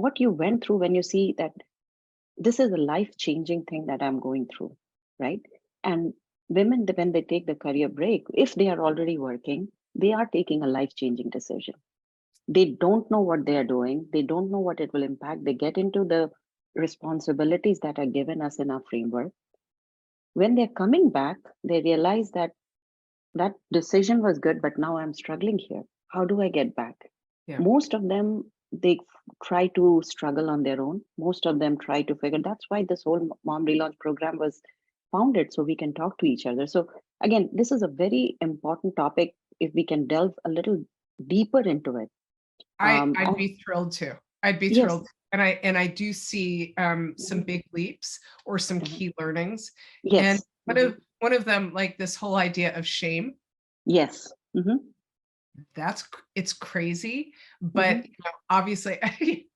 what you went through when you see that this is a life-changing thing that I'm going through, right? And women, when they take the career break, if they are already working, they are taking a life-changing decision. They don't know what they are doing. They don't know what it will impact. They get into the responsibilities that are given us in our framework. When they're coming back, they realize that that decision was good, but now I'm struggling here. How do I get back? Yeah. Most of them, they try to struggle on their own. Most of them try to figure. That's why this whole Mom Relaunch program was founded, so we can talk to each other. So again, this is a very important topic. If we can delve a little deeper into it, I'd be thrilled to. I'd be yes, thrilled. And I do see some big leaps or some mhm, key learnings. And yes, one of them, like this whole idea of shame, yes, it's crazy, but mhm, obviously,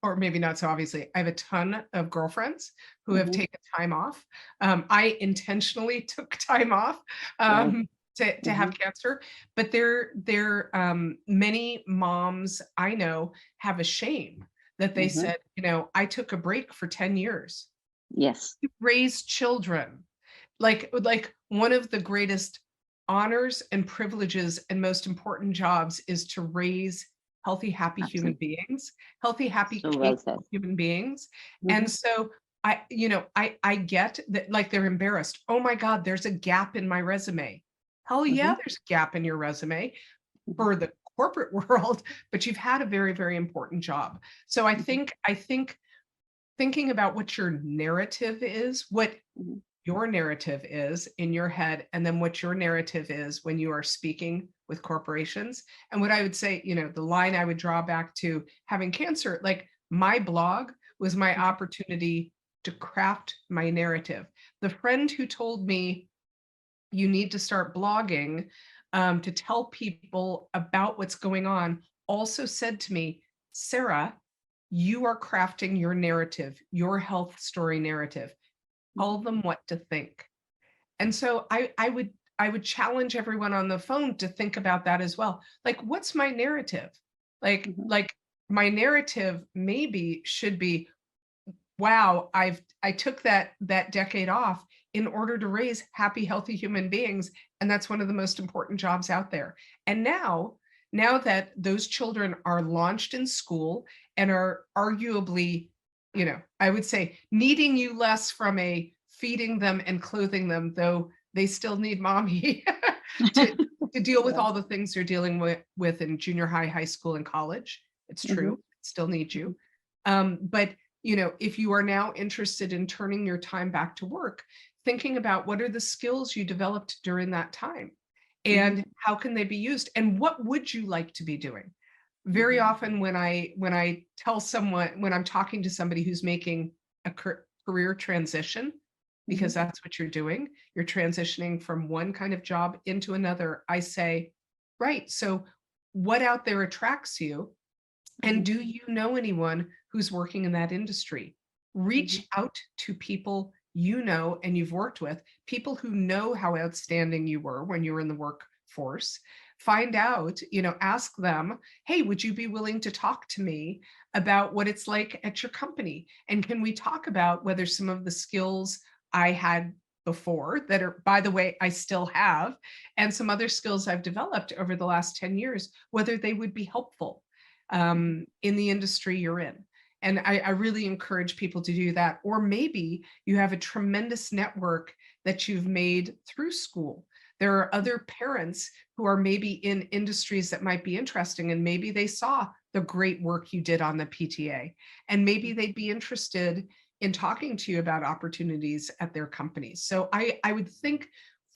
or maybe not so obviously, I have a ton of girlfriends who have mhm, taken time off. I intentionally took time off right, to have mhm, cancer, but many moms I know have a shame that they mhm, said, I took a break for 10 years yes, to raise children. Like one of the greatest honors and privileges and most important jobs is to raise healthy, happy human absolutely. beings, healthy, happy, So well said. capable human beings. And Mhm, so I get that, like, they're embarrassed. Oh my God, there's a gap in my resume. Hell yeah, mhm, there's a gap in your resume mhm, for the corporate world, but you've had a very, very important job. So mhm, I think thinking about what your narrative is, what mhm, your narrative is in your head, and then what your narrative is when you are speaking with corporations. And what I would say, the line I would draw back to having cancer, like, my blog was my mhm, opportunity to craft my narrative. The friend who told me you need to start blogging to tell people about what's going on also said to me, Sarah, you are crafting your narrative, your health story narrative. Tell mhm, them what to think. And so I would challenge everyone on the phone to think about that as well. Like, what's my narrative? mhm, Like my narrative maybe should be, wow, I took that decade off in order to raise happy, healthy human beings, and that's one of the most important jobs out there. And now that those children are launched in school and are arguably, I would say, needing you less from a feeding them and clothing them, though they still need mommy to to deal with yeah, all the things they're dealing with in junior high, high school, and college. It's mhm, true, still need you. mhm, But if you are now interested in turning your time back to work, thinking about what are the skills you developed during that time mhm, and how can they be used and what would you like to be doing? Very mhm, often when I tell someone, when I'm talking to somebody who's making a career transition, mhm, because that's what you're doing, you're transitioning from one kind of job into another, I say, right, so what out there attracts you? And mhm, do you know anyone who's working in that industry? mhm, Reach out to people you know and you've worked with, people who know how outstanding you were when you were in the workforce. Find out, ask them, hey, would you be willing to talk to me about what it's like at your company? And can we talk about whether some of the skills I had before, that are, by the way, I still have, and some other skills I've developed over the last 10 years, whether they would be helpful mhm, in the industry you're in. And I really encourage people to do that. Or maybe you have a tremendous network that you've made through school. There are other parents who are maybe in industries that might be interesting, and maybe they saw the great work you did on the PTA, and maybe they'd be interested in talking to you about opportunities at their companies. So I would think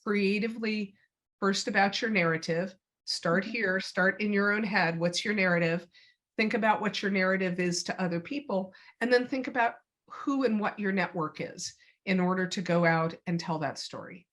creatively first about your narrative. Start mhm. here, start in your own head. What's your narrative? Think about what your narrative is to other people, and then think about who and what your network is in order to go out and tell that story.